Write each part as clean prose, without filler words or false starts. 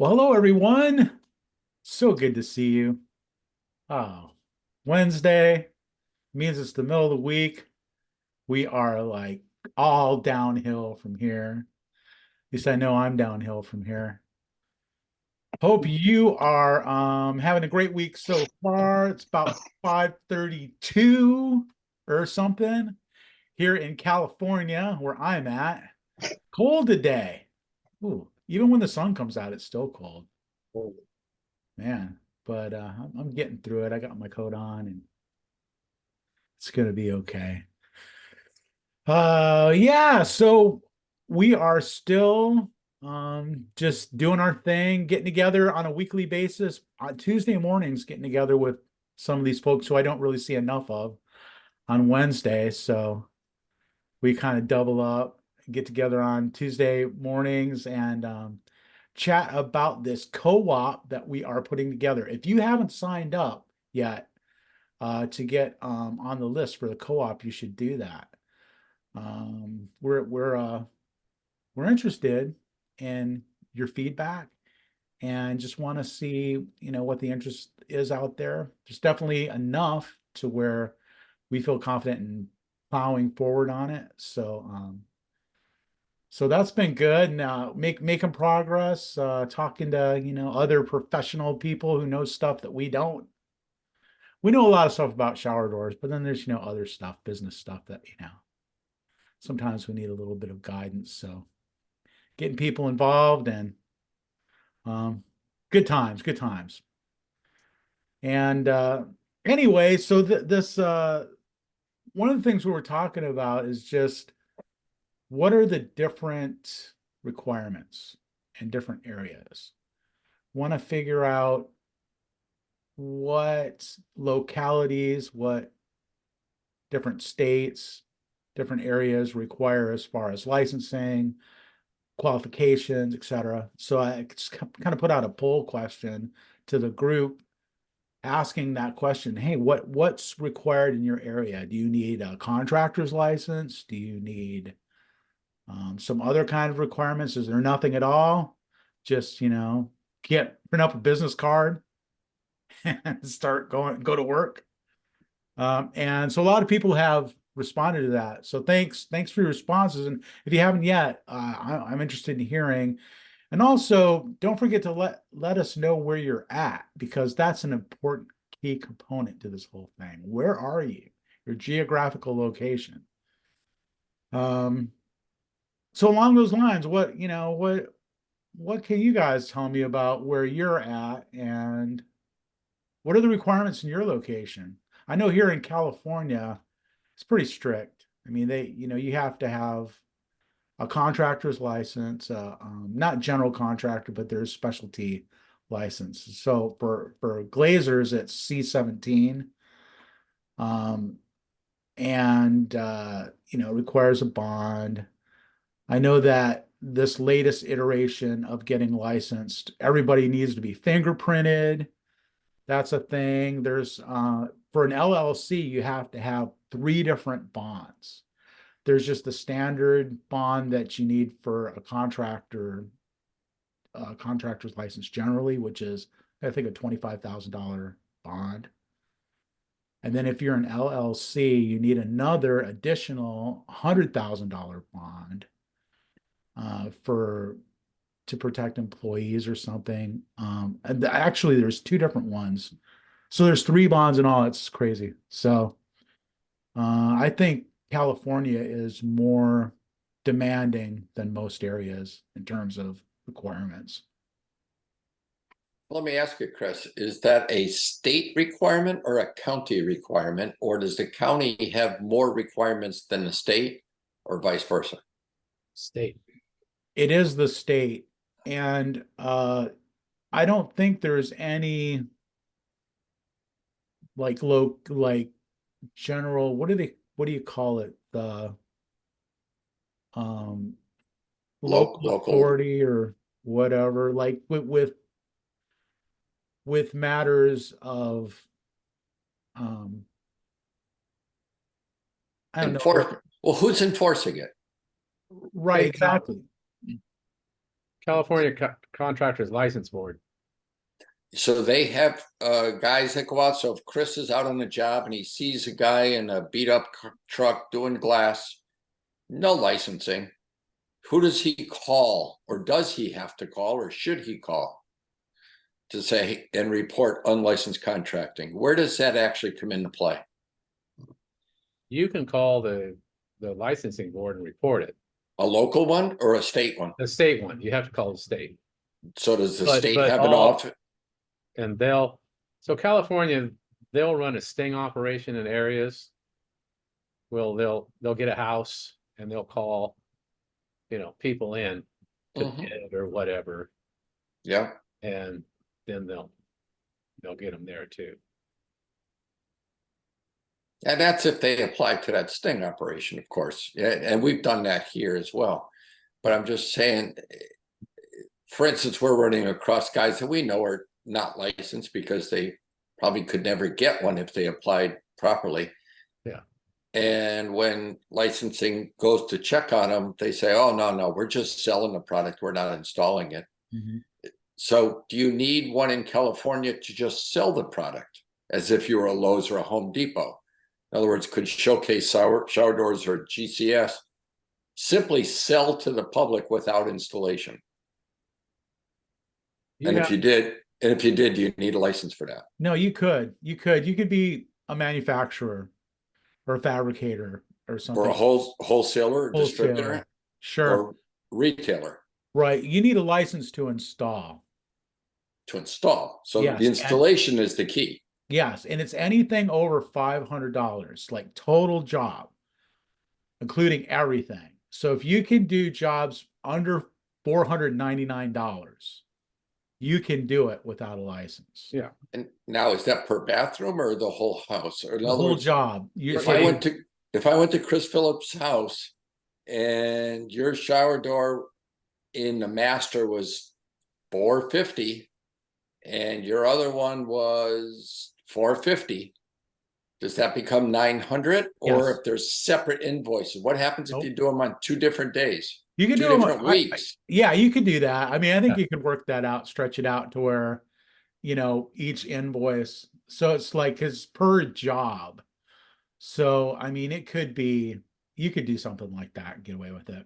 Well, hello everyone. So good to see you. Oh, Wednesday means it's the middle of the week. We are like all downhill from here. At least I know I'm downhill from here. Hope you are having a great week so far. It's about 5:32 or something here in California where I'm at. Cold today. Ooh, even when the sun comes out, it's still cold. Man, but I'm getting through it. I got my coat on and it's gonna be okay. Yeah, so we are still just doing our thing, getting together on a weekly basis on Tuesday mornings, getting together with some of these folks who I don't really see enough of on Wednesday. So we kind of double up, get together on Tuesday mornings and chat about this co-op that we are putting together. If you haven't signed up yet to get on the list for the co-op, you should do that. We're interested in your feedback and just want to see, what the interest is out there. There's definitely enough to where we feel confident in plowing forward on it. So that's been good. Now making progress, talking to, other professional people who know stuff that we don't. We know a lot of stuff about shower doors, but then there's, other stuff, business stuff that, sometimes we need a little bit of guidance. So getting people involved and um, good times, good times. And anyway, so this one of the things we were talking about is just what are the different requirements in different areas? Want to figure out what localities, what different states, different areas require as far as licensing, qualifications, etc. So I just kind of put out a poll question to the group asking that question. Hey, what's required in your area? Do you need a contractor's license? Do you need some other kind of requirements? Is there nothing at all? Just, get print up a business card and go to work. And so a lot of people have responded to that. So thanks for your responses. And if you haven't yet, I'm interested in hearing. And also, don't forget to let us know where you're at because that's an important key component to this whole thing. Where are you? Your geographical location. Um, so along those lines, what can you guys tell me about where you're at and what are the requirements in your location? I know here in California, it's pretty strict. I mean, you have to have a contractor's license, not general contractor, but there's specialty license. So for glazers, it's C17, um, and requires a bond. I know that this latest iteration of getting licensed, everybody needs to be fingerprinted. That's a thing. There's for an LLC, you have to have three different bonds. There's just the standard bond that you need for a contractor's license generally, which is I think a $25,000 bond. And then if you're an LLC, you need another additional $100,000 bond for to protect employees or something. And actually, there's two different ones. So there's three bonds in all. It's crazy. So I think California is more demanding than most areas in terms of requirements. Let me ask you, Chris, is that a state requirement or a county requirement, or does the county have more requirements than the state, or vice versa? State. It is the state, and I don't think there's any like general. What do you call it? The um local Local. authority or whatever. Like with matters of um I don't know. Enforcement. Well, who's enforcing it? Right, Okay, exactly. California Contractors License Board. So they have guys that go out. So if Chris is out on a job and he sees a guy in a beat up truck doing glass, no licensing. Who does he call, or does he have to call, or should he call to say and report unlicensed contracting? Where does that actually come into play? You can call the licensing board and report it. A local one or a state one? The state one, you have to call the state. So does the But- state but have an all- office? And so California, they'll run a sting operation in areas. Well, they'll get a house and they'll call, people in to Mhm. bid or whatever, Yeah. and then they'll get them there too. And that's if they apply to that sting operation, of course. Yeah, and we've done that here as well. But I'm just saying, for instance, we're running across guys that we know are not licensed because they probably could never get one if they applied properly. Yeah. And when licensing goes to check on them, they say, oh, no, we're just selling the product. We're not installing it. Mhm. So do you need one in California to just sell the product as if you were a Lowe's or a Home Depot? In other words, could Showcase shower doors or GCS simply sell to the public without installation? If you did, do you need a license for that? No, you could be a manufacturer or a fabricator or something. Or a wholesaler or distributor? Sure. Or retailer? Right. You need a license to install. To install. So Yes, the installation is the key. Yes. And it's anything over $500, like total job, including everything. So if you can do jobs under $499, you can do it without a license. Yeah. And now, is that per bathroom or the whole house? Or in The other whole words, job. if I went to Chris Phillips' house and your shower door in the master was $450 and your other one was $450, does that become $900? Or Yes. if there's separate invoices, what happens if Nope. you do them on 2 different days? You can 2 do them different weeks? yeah, you could do that. I mean, I think Yeah. you could work that out, stretch it out to where, each invoice. So it's like it's per job. So, I mean, it could be, you could do something like that and get away with it.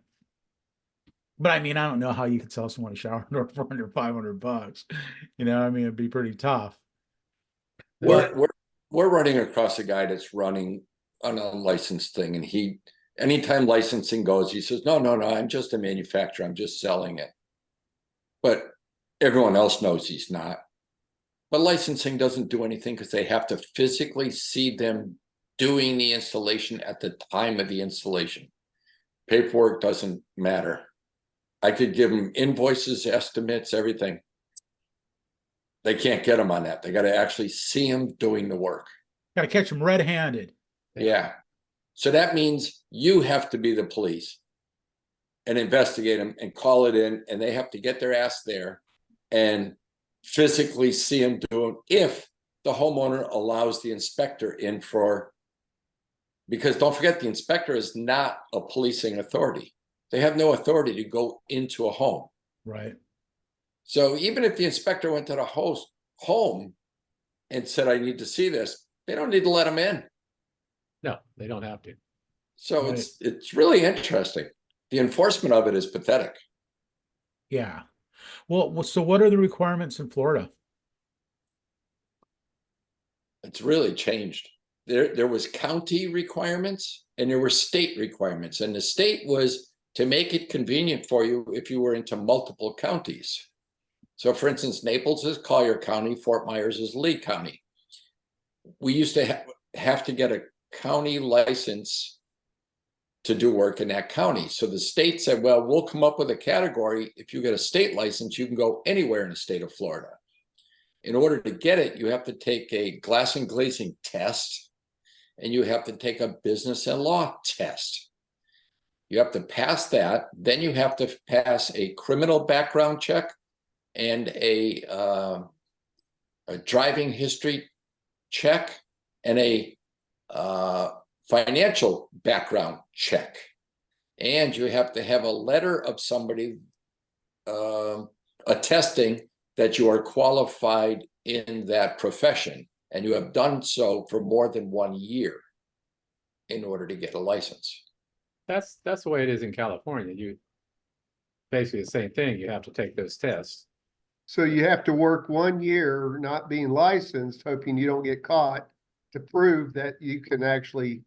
But I mean, I don't know how you could sell someone a shower door for under $500. I mean, it'd be pretty tough. We're running across a guy that's running an unlicensed thing, and anytime licensing goes, he says, no, I'm just a manufacturer, I'm just selling it. But everyone else knows he's not. But licensing doesn't do anything because they have to physically see them doing the installation at the time of the installation. Paperwork doesn't matter. I could give them invoices, estimates, everything. They can't get them on that. They got to actually see them doing the work. Got to catch them red-handed. Yeah. So that means you have to be the police and investigate them and call it in, and they have to get their ass there and physically see them do it if the homeowner allows the inspector in because don't forget, the inspector is not a policing authority. They have no authority to go into a home. Right. So even if the inspector went to the home and said, I need to see this, they don't need to let them in. No, they don't have to. So Right. it's really interesting. The enforcement of it is pathetic. Yeah. Well, so what are the requirements in Florida? It's really changed. There was county requirements and there were state requirements. And the state was to make it convenient for you if you were into multiple counties. So for instance, Naples is Collier County, Fort Myers is Lee County. We used to have to get a county license to do work in that county. So the state said, well, we'll come up with a category. If you get a state license, you can go anywhere in the state of Florida. In order to get it, you have to take a glass and glazing test, and you have to take a business and law test. You have to pass that. Then you have to pass a criminal background check and a driving history check and a financial background check. And you have to have a letter of somebody attesting that you are qualified in that profession and you have done so for more than 1 year in order to get a license. That's the way it is in California. You basically the same thing. You have to take those tests. So you have to work 1 year not being licensed, hoping you don't get caught, to prove that you can actually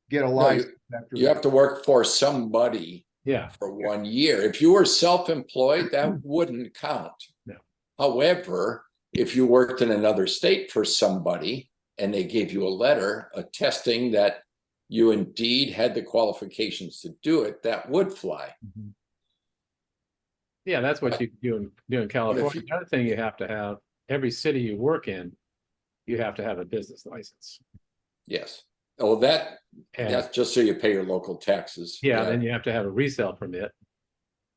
get a license after You that. have to work for somebody Yeah. for 1 year. If you were self-employed, that wouldn't count. No. However, if you worked in another state for somebody and they gave you a letter attesting that you indeed had the qualifications to do it, that would fly. Mhm. Yeah, that's what you do in California. you- The other thing you have to have, every city you work in, you have to have a business license. Yes. Oh, that's And just so you pay your local taxes. yeah, then you have to have a resale permit.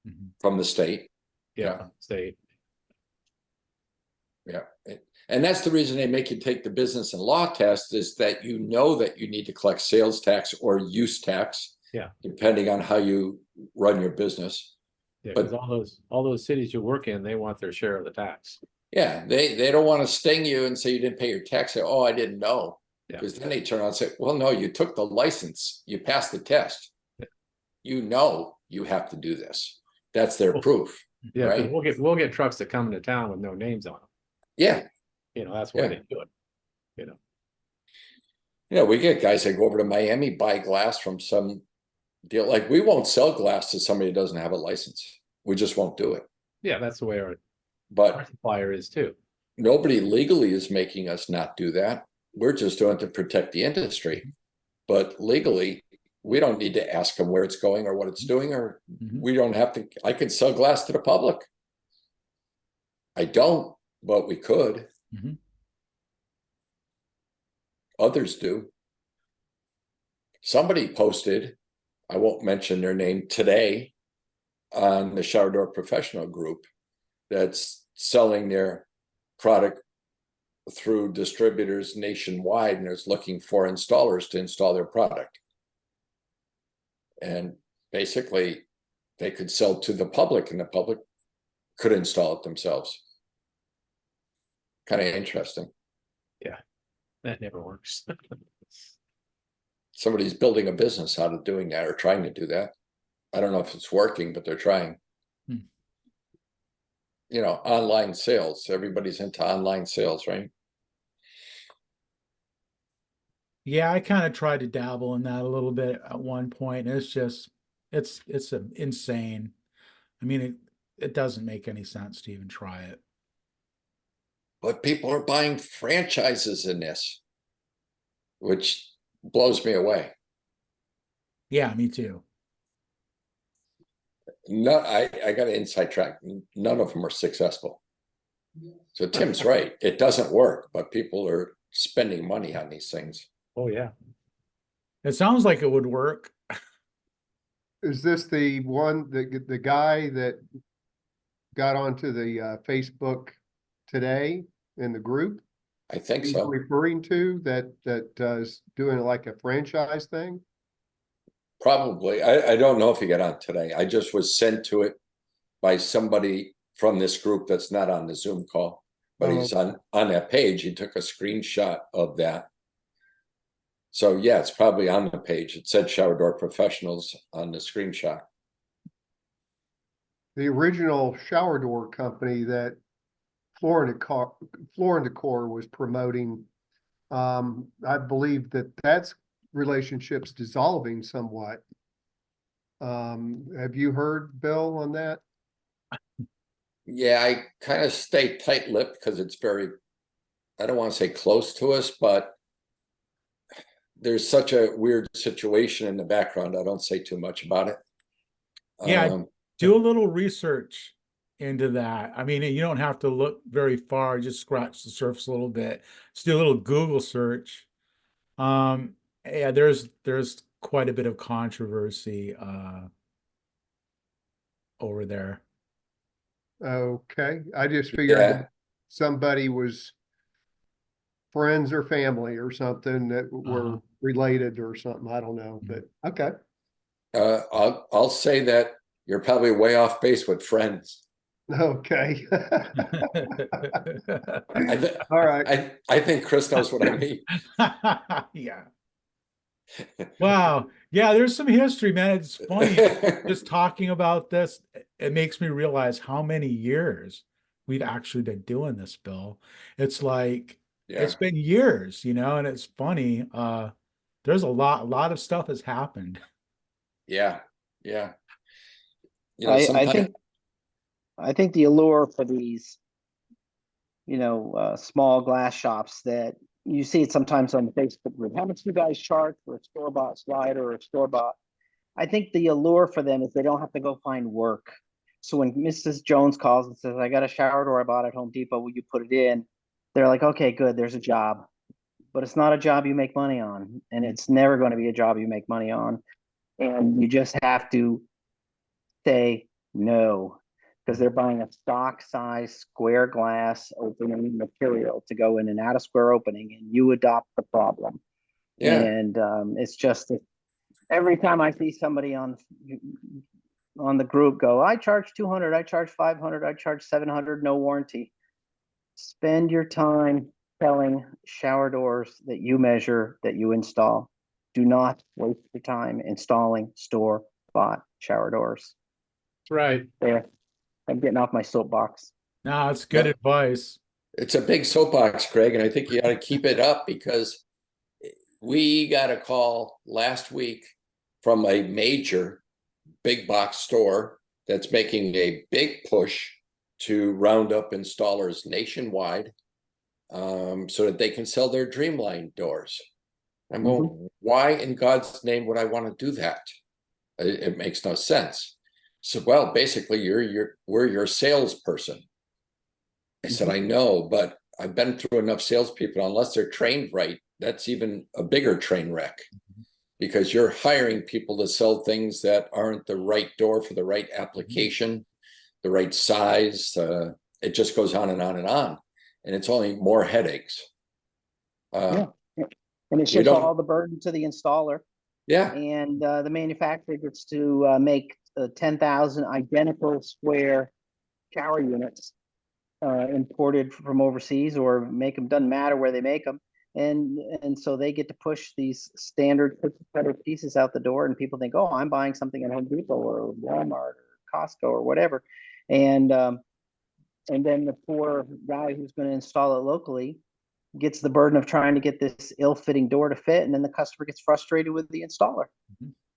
Mhm. From the state. Yeah, Yeah. from the state. Yeah. And that's the reason they make you take the business and law test, is that you know that you need to collect sales tax or use tax. Yeah. Depending on how you run your business. Yeah, But- because all those cities you work in, they want their share of the tax. Yeah, they don't want to sting you and say you didn't pay your tax. Say, oh, I didn't know. Yeah. Because then they turn around and say, well, no, you took the license, you passed the test. Yeah. You know you have to do this. That's their Well, proof. Yeah, 'cause Right. we'll get trucks that come into town with no names on them. Yeah. That's why Yeah. they do it. We get guys that go over to Miami, buy glass from some deal. Like, we won't sell glass to somebody who doesn't have a license. We just won't do it. Yeah, that's the way our But supplier is too. nobody legally is making us not do that. We're just doing it to protect the industry. But legally, we don't need to ask them where it's going or what it's doing, or Mhm. we don't have to. I could sell glass to the public. I don't, but we could. Mhm. Others do. Somebody posted, I won't mention their name today, on the Shower Door Professional Group that's selling their product through distributors nationwide and is looking for installers to install their product. And basically, they could sell to the public and the public could install it themselves. Kind of interesting. That never works. Somebody's building a business out of doing that or trying to do that. I don't know if it's working, but they're trying. Hmm. Online sales. Everybody's into online sales, right? Yeah, I kind of tried to dabble in that a little bit at one point. It's insane. I mean, it doesn't make any sense to even try it. But people are buying franchises in this, which blows me away. Yeah, me too. No, I got an inside track. None of them are successful. So Tim's right. It doesn't work, but people are spending money on these things. Oh, yeah. It sounds like it would work. Is this the one, the guy that got onto the Facebook today in the group? I think He's so. referring to that is doing like a franchise thing? Probably. I don't know if he got on today. I just was sent to it by somebody from this group that's not on the Zoom call, but Oh. he's on that page. He took a screenshot of that. So yeah, it's probably on the page. It said Shower Door Professionals on the screenshot. The original shower door company that Floor and Decor was promoting, I believe that's relationships dissolving somewhat. Have you heard, Bill, on that? Yeah, I kind of stay tight-lipped because it's very, I don't want to say close to us, but there's such a weird situation in the background. I don't say too much about it. Yeah, do a little research into that. I mean, you don't have to look very far, just scratch the surface a little bit. Just do a little Google search. Yeah, there's quite a bit of controversy over there. Okay, I just figured Yeah. that somebody was friends or family or something that were related or something. I don't know, but okay. I'll say that You're probably way off base with friends. Okay. I, th- All right. I think Chris knows what I mean. Yeah. Wow. Yeah, there's some history, man. It's funny just talking about this. It makes me realize how many years we've actually been doing this, Bill. It's like Yeah, it's been years, and it's funny. There's a lot of stuff has happened. yeah, yeah. I Sometimes, I think the allure for these, small glass shops that you see it sometimes on the Facebook group. How much do you guys charge for a store-bought slider or a store-bought? I think the allure for them is they don't have to go find work. So when Mrs. Jones calls and says, I got a shower door I bought at Home Depot, will you put it in? They're like, okay, good, there's a job. But it's not a job you make money on. And it's never going to be a job you make money on. And you just have to say no, because they're buying a stock size square glass opening material to go in and out of square opening, and you adopt the problem. yeah, And it's just every time I see somebody on the group go, I charge 200, I charge 500, I charge 700, no warranty. Spend your time selling shower doors that you measure, that you install. Do not waste your time installing store-bought shower doors. That's right. There, I'm getting off my soapbox. No, it's good Yeah. advice. it's a big soapbox, Craig, and I think you got to keep it up because we got a call last week from a major big box store that's making a big push to round up installers nationwide, so that they can sell their Dreamline doors. I'm going, why in God's name would I want to do that? It makes no sense. So, well, basically, we're your salesperson. I said, I know, but I've been through enough salespeople. Unless they're trained right, that's even a bigger train wreck, because you're hiring people to sell things that aren't the right door for the right application, the right size. It just goes on and on and on, and it's only more headaches. Yeah. And it You shifts don't- all the burden to the installer, Yeah, and the manufacturer gets to make 10,000 identical square shower units imported from overseas, or make them, doesn't matter where they make them. And so they get to push these standard cookie-cutter pieces out the door, and people think, oh, I'm buying something at Home Depot or Walmart or Costco or whatever. And then the poor guy who's going to install it locally gets the burden of trying to get this ill-fitting door to fit, and then the customer gets frustrated with the installer.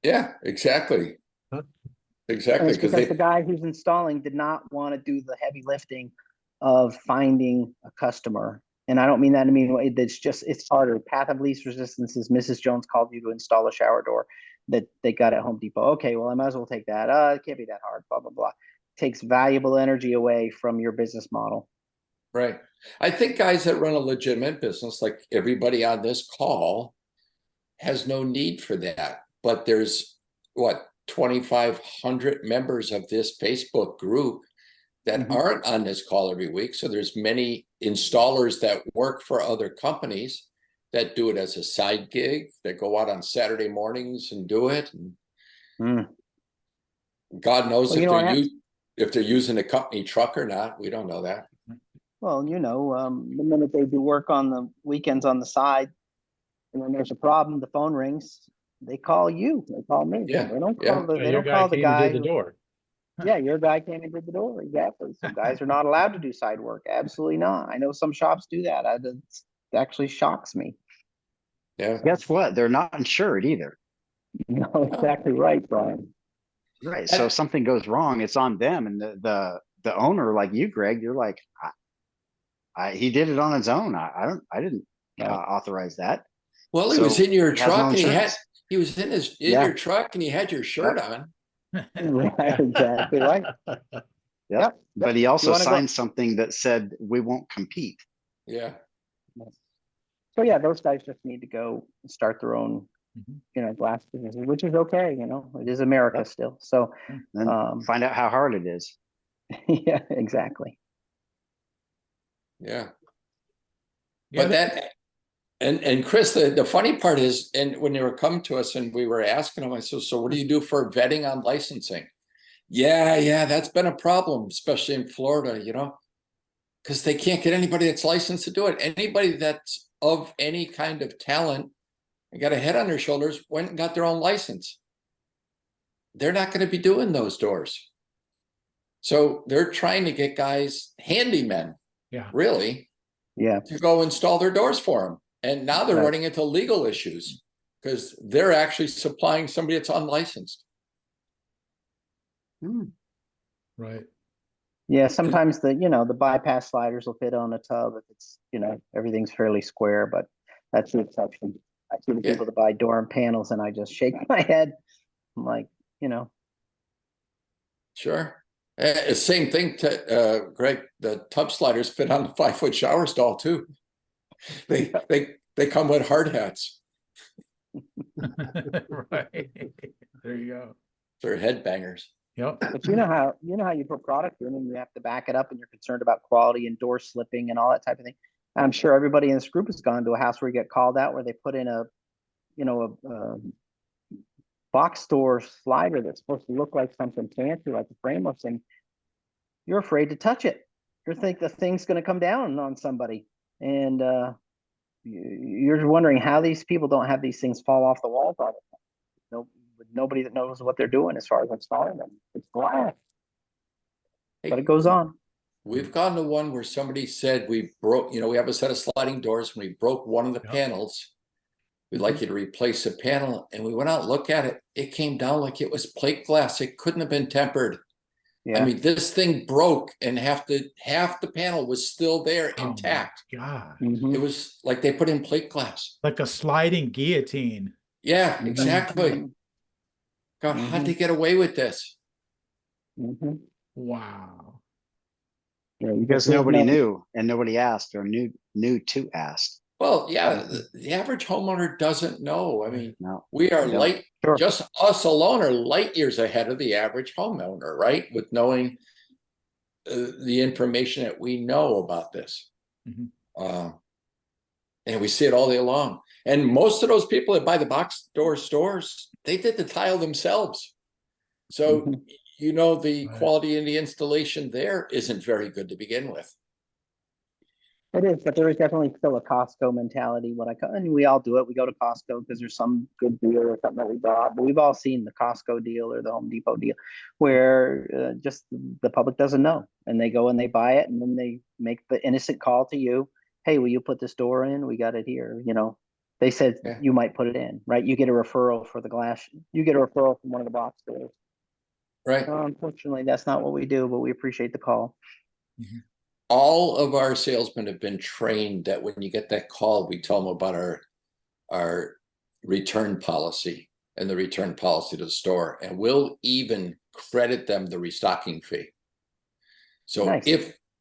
yeah, exactly. Huh? And Exactly, it's because because the guy who's installing did not want to do the heavy lifting of finding a customer. And I don't mean that in a mean way. It's harder. Path of least resistance is Mrs. Jones called you to install a shower door that they got at Home Depot. Okay, well, I might as well take that. It can't be that hard, blah, blah, blah. Takes valuable energy away from your business model. right. I think guys that run a legitimate business, like everybody on this call, has no need for that. But there's 2,500 members of this Facebook group that aren't on this call every week. So there's many installers that work for other companies that do it as a side gig, that go out on Saturday mornings and do it. And God knows if they're using a company truck or not. We don't know that. Well, the minute they do work on the weekends on the side, and when there's a problem, the phone rings. They call you. They call me. Yeah, They don't yeah. call the. Yeah, They your don't call the came and guy did the door. Yeah, your guy came and did the door. Exactly. So guys are not allowed to do side work. Absolutely not. I know some shops do that. It actually shocks me. Yeah. Guess what? They're not insured either. No, exactly right, Brian. Right. So if something goes wrong, it's on them. And the owner, like you, Greg, you're like, he did it on his own. I didn't authorize that. Well, he So was in your he has no truck and insurance. he was in Yeah. your truck and he had your shirt on. Right, exactly right. Yep. But he also wanna go- signed something that said we won't compete. Yeah. So yeah, those guys just need to go start their own, glass businesses, which is okay. It is America Yep. still. So And find out how hard it is. yeah, exactly. Yeah. Yeah, But and Chris, the funny part is, and when they were coming to us and we were asking them, I said, so what do you do for vetting on licensing? Yeah, that's been a problem, especially in Florida, because they can't get anybody that's licensed to do it. Anybody that's of any kind of talent and got a head on their shoulders went and got their own license. They're not going to be doing those doors. So they're trying to get guys, handymen, Yeah. really, Yeah, to go install their doors for them. And now they're Right. running into legal issues because they're actually supplying somebody that's unlicensed. Right. yeah, sometimes the bypass sliders will fit on a tub if it's, everything's fairly square, but that's the exception. I see the Yeah. people that buy door and panels and I just shake my head. I'm like, Sure. Same thing to Greg. The tub sliders fit on the 5-foot shower stall too. They come with hard hats. Right. There you go. They're headbangers. Yep. but you know how you put product in and you have to back it up and you're concerned about quality and door slipping and all that type of thing. I'm sure everybody in this group has gone to a house where you get called out where they put in a box store slider that's supposed to look like something fancy, like a frameless, and you're afraid to touch it. You think the thing's going to come down on somebody, and you're wondering how these people don't have these things fall off the walls all the time. No, nobody that knows what they're doing as far as installing them. It's glass, but it goes on. We've gone to one where somebody said we broke, we have a set of sliding doors and we broke one of the Yep. panels. We'd like you to replace the panel. And we went out and looked at it. It came down like it was plate glass. It couldn't have been tempered. Yeah, I mean, this thing broke and half the panel was still there Oh my intact. God. Mhm. It was like they put in plate glass. Like a sliding guillotine. Yeah, Mhm. exactly. God, how'd Mhm. they get away with this? Mhm. Wow. Yeah, you Because just don't nobody know. knew and nobody asked or knew to ask. Well, yeah, the average homeowner doesn't know. I mean, No. we are Yeah. Sure. just us alone are light years ahead of the average homeowner, right? With knowing the information that we know about this. Mhm. And we see it all day long. And most of those people that buy the box door stores, they did the tile themselves. So, Mhm. the Right. quality in the installation there isn't very good to begin with. It is, but there is definitely still a Costco mentality. And we all do it. We go to Costco because there's some good deal or something that we bought. But we've all seen the Costco deal or the Home Depot deal, where just the public doesn't know, and they go and they buy it, and then they make the innocent call to you. Hey, will you put this door in? We got it here. They said Yeah. you might put it in, right? You get a referral for the glass. You get a referral from one of the box stores. Right. Unfortunately, that's not what we do, but we appreciate the call. All of our salesmen have been trained that when you get that call, we tell them about our return policy and the return policy to the store, and we'll even credit them the restocking fee. So Nice.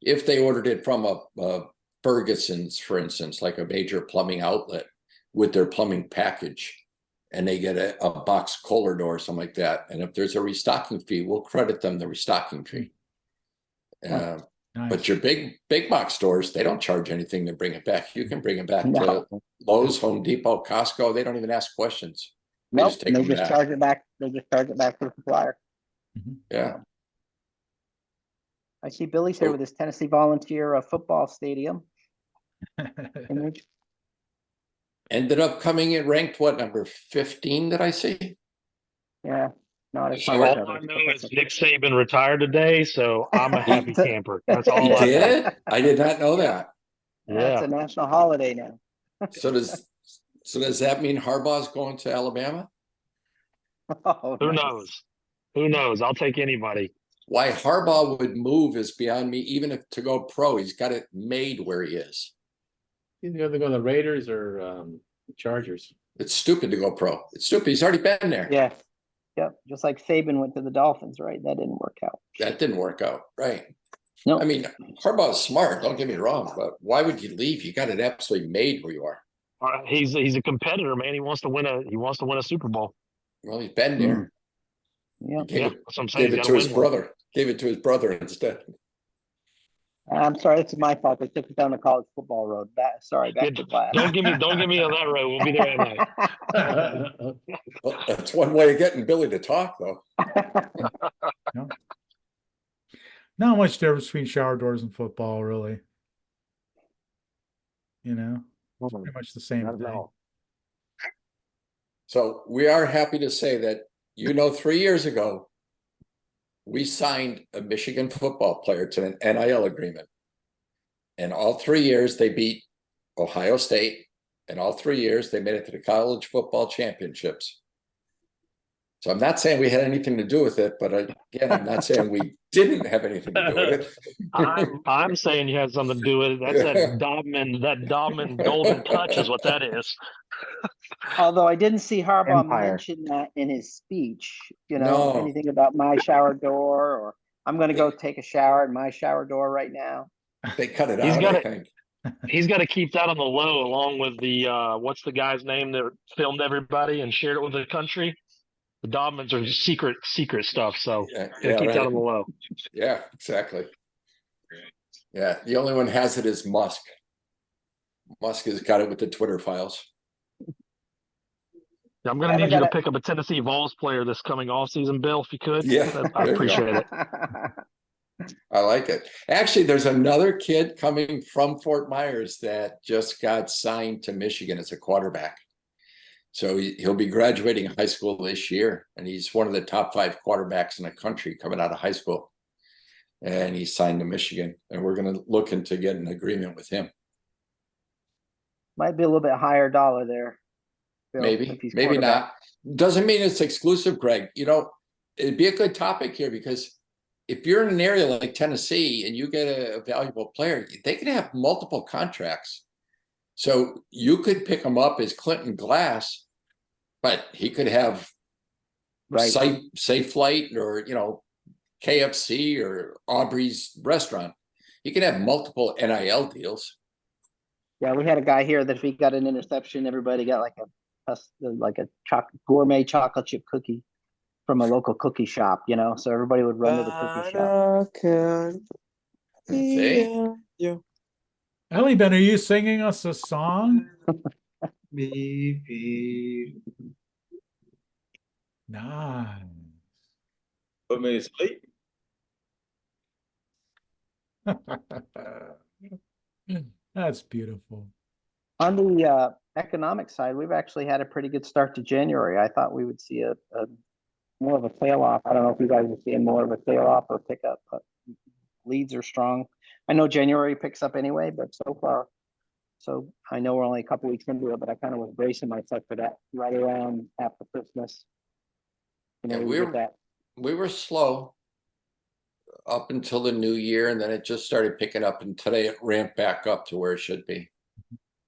if they ordered it from a Ferguson's, for instance, like a major plumbing outlet with their plumbing package, and they get a box Kohler door or something like that, and if there's a restocking fee, we'll credit them the restocking fee. Nice. But your big box stores, they don't charge anything to bring it back. You can bring it back No. to Lowe's, Home Depot, Costco. They don't even ask questions. They Nope, just take they them just back. charge it back. They just charge it back to the supplier. Yeah. I see Billy's here So- with his Tennessee Volunteer football stadium image. Ended up coming in ranked what, number 15 did I see? Yeah, not as So much All of I it. know is Nick Saban retired today, so I'm a happy camper. That's He all I know. did? I did not know that. That's Yeah. a national holiday now. So does that mean Harbaugh's going to Alabama? Oh, Who nice. knows? Who knows? I'll take anybody. Why Harbaugh would move is beyond me, even if to go pro. He's got it made where he is. He's either going to the Raiders or Chargers. It's stupid to go pro. It's stupid. He's already been there. Yeah. Yep. Just like Saban went to the Dolphins, right? That didn't work out. That didn't work out. Right. No. I mean, Harbaugh's smart. Don't get me wrong, but why would you leave? You got it absolutely made where you are. He's a competitor, man. He wants to win a Super Bowl. Well, he's been there. Yeah. He gave Yeah, it, that's what I'm saying. gave He's it gotta to his win one. brother. Gave it to his brother instead. I'm sorry, this is my fault. They took us down the college football road. Sorry, back to class. Don't give me on that road. We'll be there at night. Well, that's one way of getting Billy to talk, though. No. Not much difference between shower doors and football, really. You know, pretty much the same Not at thing. all. So we are happy to say that, 3 years ago, we signed a Michigan football player to an NIL agreement. And all 3 years they beat Ohio State, and all 3 years they made it to the college football championships. So I'm not saying we had anything to do with it, but again, I'm not saying we didn't have anything to do with it. I'm saying you had something to do with it. That's that Dobman golden touch is what that is. Although I didn't see Harbaugh Empire. mention that in his speech, No. anything about my shower door, or I'm gonna go take a shower at my shower door right now. They cut it He's out, got I it. think. He's got to keep that on the low, along with the what's the guy's name that filmed everybody and shared it with the country. The Dobmans are just secret stuff, so Yeah, gotta keep that right. on the low. Yeah, exactly. Yeah, the only one has it is Musk. Musk has got it with the Twitter files. I'm gonna Yeah, need they you to gotta- pick up a Tennessee Vols player this coming off season, Bill, if you could. Yeah, I there you appreciate it. I like it. Actually, there's another kid coming from Fort Myers that just got signed to Michigan as a quarterback. So he'll be graduating high school this year, and he's one of the top 5 quarterbacks in the country coming out of high school. And he's signed to Michigan, and we're going to look into get an agreement with him. Might be a little bit higher dollar there. Bill, Maybe, if he's maybe quarterback. not. Doesn't mean it's exclusive, Greg. It'd be a good topic here, because if you're in an area like Tennessee and you get a valuable player, they could have multiple contracts. So you could pick him up as Clinton Glass, but he could have Right. Safe Flight or, KFC or Aubrey's restaurant. He could have multiple NIL deals. Yeah, we had a guy here that if he got an interception, everybody got like a gourmet chocolate chip cookie from a local cookie shop, so everybody would run to the cookie shop. See? Ellie Ben, are you singing us a song? Nice. Put me to sleep. That's beautiful. On the economic side, we've actually had a pretty good start to January. I thought we would see a more of a tail off. I don't know if you guys are seeing more of a tail off or pickup, but leads are strong. I know January picks up anyway, but so far, so I know we're only a couple weeks into it, but I kind of was bracing myself for that right around after Christmas. Yeah, we we're- get that. We were slow up until the new year, and then it just started picking up, and today it ramped back up to where it should be.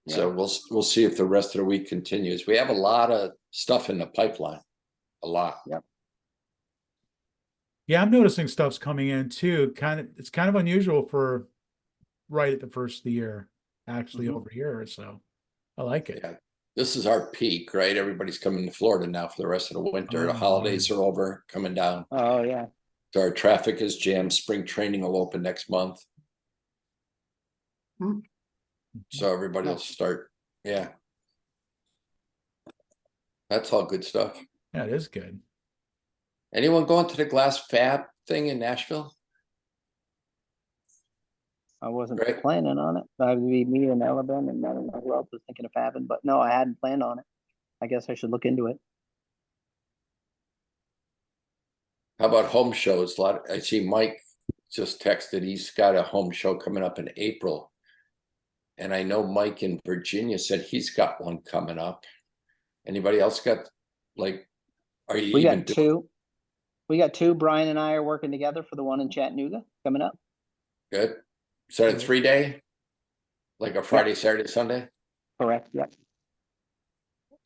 So we'll see if the rest of the week continues. We have a lot of stuff in the pipeline. A lot. Yep. Yeah, I'm noticing stuff's coming in too. It's kind of unusual for right at the first of the year, actually over here. So I like it. Yeah. This is our peak, right? Everybody's coming to Florida now for the rest of the winter. The Oh, holidays are over, coming down. Oh yeah. So our traffic is jammed. Spring training will open next month. So everybody will start. Yeah. That's all good stuff. Yeah, it is good. Anyone going to the Glass Fab thing in Nashville? I wasn't Right. planning on it. That would be me and Alabama, and I don't know who else was thinking of having, but no, I hadn't planned on it. I guess I should look into it. How about home shows? I see Mike just texted, he's got a home show coming up in April. And I know Mike in Virginia said he's got one coming up. Anybody else got, are you We even got two. We got two. Brian and I are working together for the one in Chattanooga coming up. good? Is that a 3-day? Like a Friday, Saturday, Sunday? Correct. Yep.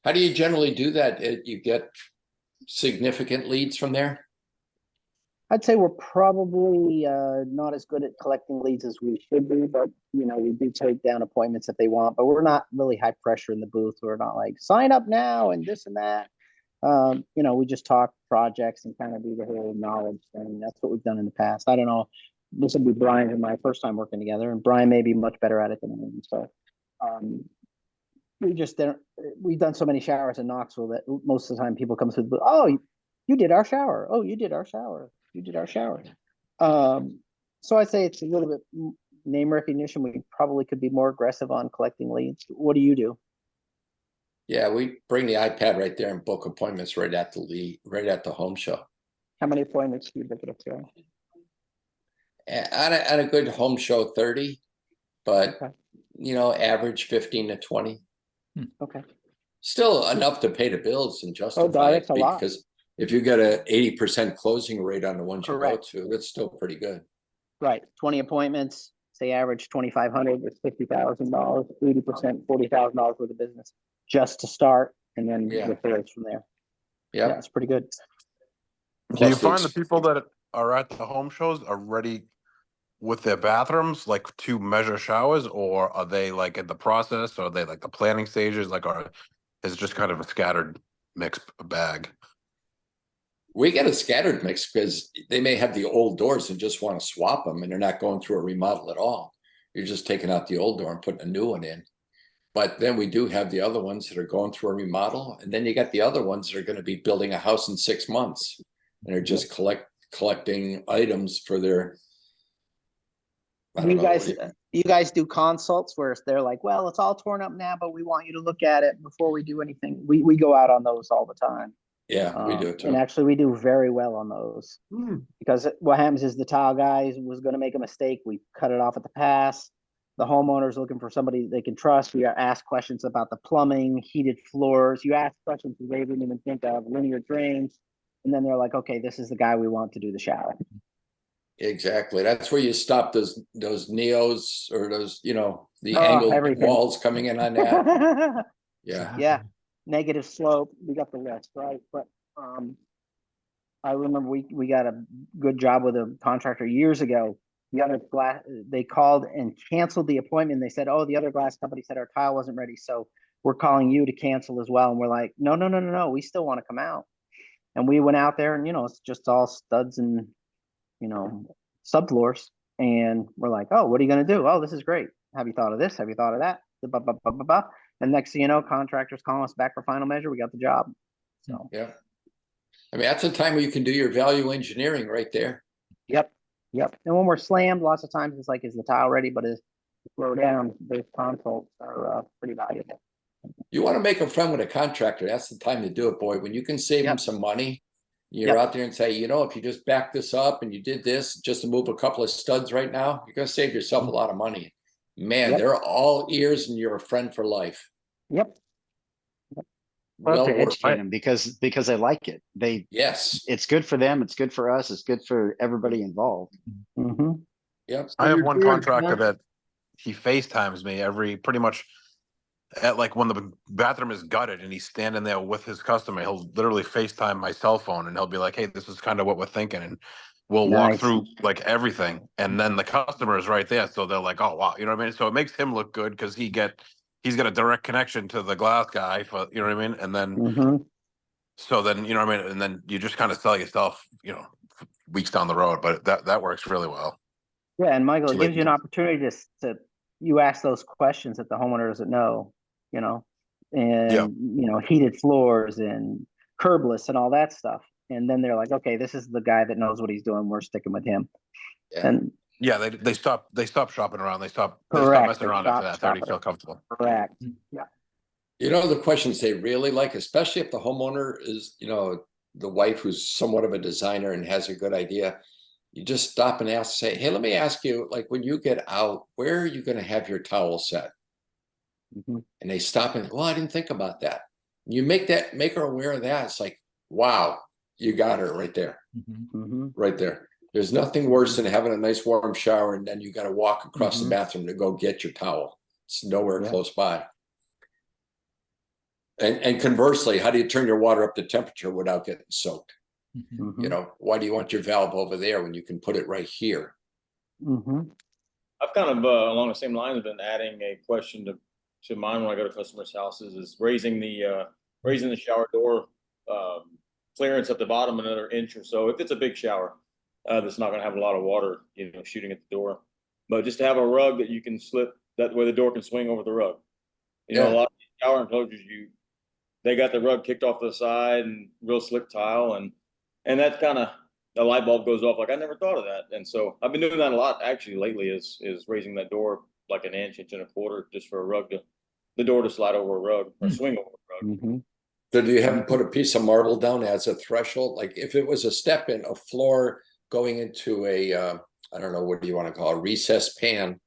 How do you generally do that? You get significant leads from there? I'd say we're probably not as good at collecting leads as we should be, but we do take down appointments if they want. But we're not really high pressure in the booth. We're not like sign up now and this and that. We just talk projects and kind of do the whole knowledge thing. That's what we've done in the past. I don't know. This will be Brian and my first time working together, and Brian may be much better at it than me. So we've done so many showers in Knoxville that most of the time people come through the booth. Oh, you did our shower. Oh, you did our shower. you did our showers. So I'd say it's a little bit name recognition. We probably could be more aggressive on collecting leads. What do you do? Yeah, we bring the iPad right there and book appointments right at the home show. How many appointments do you book it up to? On a good home show, 30, but Okay. average 15 to 20. Okay. Still enough to pay the bills and justify it, that's a lot. because if you get a 80% closing rate on the ones you go Correct. to, that's still pretty good. Right, 20 appointments, say average 2,500, it's $50,000, 80%, $40,000 worth of business just to start, and then Yeah. referrals from there. Yeah. Yeah, it's pretty good. Do you Plus the find the people that are at the home shows are ready with their bathrooms, like to measure showers, or are they like in the process, or are they like the planning stages, like, or is it just kind of a scattered mixed bag? We get a scattered mix because they may have the old doors and just want to swap them, and they're not going through a remodel at all. You're just taking out the old door and putting a new one in. But then we do have the other ones that are going through a remodel, and then you got the other ones that are going to be building a house in 6 months, and they're just collecting items for their. I don't know, You guys do consults where they're like, well, it's all torn up now, but we want you to look at it before we do anything. We go out on those all the time. Yeah, we do too. And actually, we do very well on those because what happens is the tile guy was going to make a mistake. We cut it off at the pass. The homeowner's looking for somebody they can trust. We ask questions about the plumbing, heated floors. You ask questions they didn't even think of, linear drains. And then they're like, okay, this is the guy we want to do the shower. Exactly. That's where you stop those neos or those, the angled everything. walls coming in on that. Yeah. Yeah, negative slope. We got the list, right? But I remember we got a good job with a contractor years ago. The other glass, they called and canceled the appointment. They said, "Oh, the other glass company said our tile wasn't ready, so we're calling you to cancel as well." And we're like, "No, we still want to come out." And we went out there, and it's just all studs and subfloors. And we're like, "Oh, what are you going to do? Oh, this is great. Have you thought of this? Have you thought of that?" And next thing you know, contractors calling us back for final measure. We got the job. So Yeah. I mean, that's a time where you can do your value engineering right there. Yep. And when we're slammed, lots of times it's like, is the tile ready? But as you slow down, those consults are pretty valuable. You want to make a friend with a contractor. That's the time to do it, boy. When you can save them some money, you're out there and say, if you just back this up and you did this just to move a couple of studs right now, you're going to save yourself a lot of money. Man, they're all ears and you're a friend for life. Yep. Well, to educate them because they like it. It's good for them. It's good for us. It's good for everybody involved. Mm-hmm. Yep. I have one contractor that he FaceTimes me pretty much at like when the bathroom is gutted and he's standing there with his customer. He'll literally FaceTime my cell phone and he'll be like, "Hey, this is kind of what we're thinking," and we'll walk through like everything. And then the customer is right there, so they're like, "Oh wow," you know what I mean? So it makes him look good because he's got a direct connection to the glass guy, for you know what I mean? And then so then you know what I mean, and then you just kind of sell yourself, weeks down the road, but that works really well. Yeah, and Michael, it gives you an opportunity to you ask those questions that the homeowner doesn't know, and heated floors and curbless and all that stuff. And then they're like, okay, this is the guy that knows what he's doing. We're sticking with him. Yeah. And they stop shopping around. They stop messing around after that. They already feel comfortable. Correct. Yeah. The questions they really like, especially if the homeowner is, the wife who's somewhat of a designer and has a good idea, you just stop and ask, say, "Hey, let me ask you, like when you get out, where are you going to have your towel set?" And they stop and, "Well, I didn't think about that." You make her aware of that. It's like, wow, you got her right there. Right there. There's nothing worse than having a nice warm shower and then you got to walk across the bathroom to go get your towel. It's nowhere close by. And conversely, how do you turn your water up to temperature without getting soaked? Why do you want your valve over there when you can put it right here? I've kind of along the same lines been adding a question to mine when I go to customers' houses is raising the shower door clearance at the bottom another inch or so. If it's a big shower that's not going to have a lot of water, shooting at the door, but just to have a rug that you can slip that way the door can swing over the rug. A lot of shower enclosures they got the rug kicked off to the side and real slick tile and that's kind of a light bulb goes off. Like I never thought of that. And so I've been doing that a lot actually lately is raising that door like an inch and a quarter just for a rug the door to slide over a rug or swing over a rug. Mhm. So do you have to put a piece of marble down as a threshold? Like if it was a step in a floor going into a, I don't know, what do you want to call a recessed pan?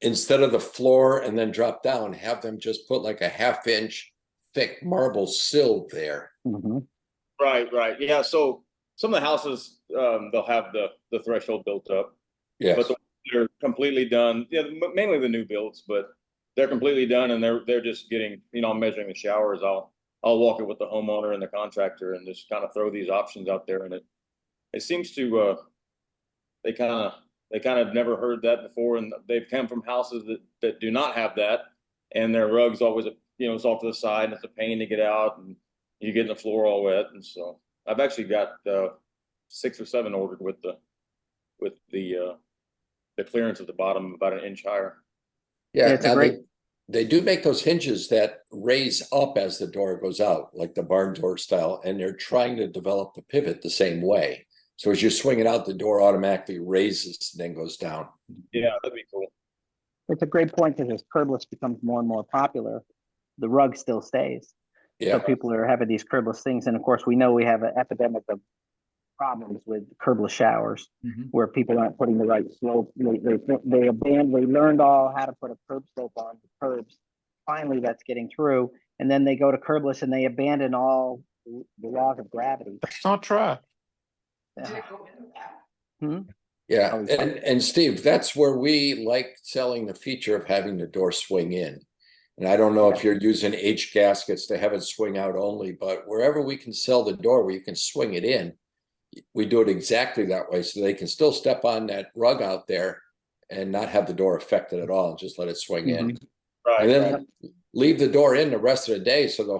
Instead of the floor and then drop down, have them just put like a 1/2 inch thick marble sill there. Mhm. Right, right. Yeah. So some of the houses, they'll have the threshold built up, Yes. but they're completely done. Yeah, mainly the new builds, but they're completely done and they're just getting, I'm measuring the showers. I'll walk it with the homeowner and the contractor and just kind of throw these options out there. And it seems to, they kind of never heard that before. And they've come from houses that do not have that. And their rug's always, it's off to the side and it's a pain to get out and you get in the floor all wet. And so I've actually got 6 or 7 ordered with the clearance at the bottom about an inch higher. Yeah, It's a now great- they do make those hinges that raise up as the door goes out, like the barn door style, and they're trying to develop the pivot the same way. So as you swing it out, the door automatically raises and then goes down. Yeah, that'd be cool. It's a great point because as curbless becomes more and more popular, the rug still stays. Yeah, So people are having these curbless things, and of course, we know we have an epidemic of problems with curbless showers, Mhm. where people aren't putting the right slope. They learned all how to put a curb slope on the curbs. Finally, that's getting through, and then they go to curbless and they abandon all the laws of gravity. That's not true. yeah. Always And Steve, that's where we like selling the feature of having the door swing in. And I don't know if you're using H gaskets to have it swing out only, but wherever we can sell the door where you can swing it in, we do it exactly that way so they can still step on that rug out there and not have the door affected at all and just let it swing in. Right. And then leave the door in the rest of the day so the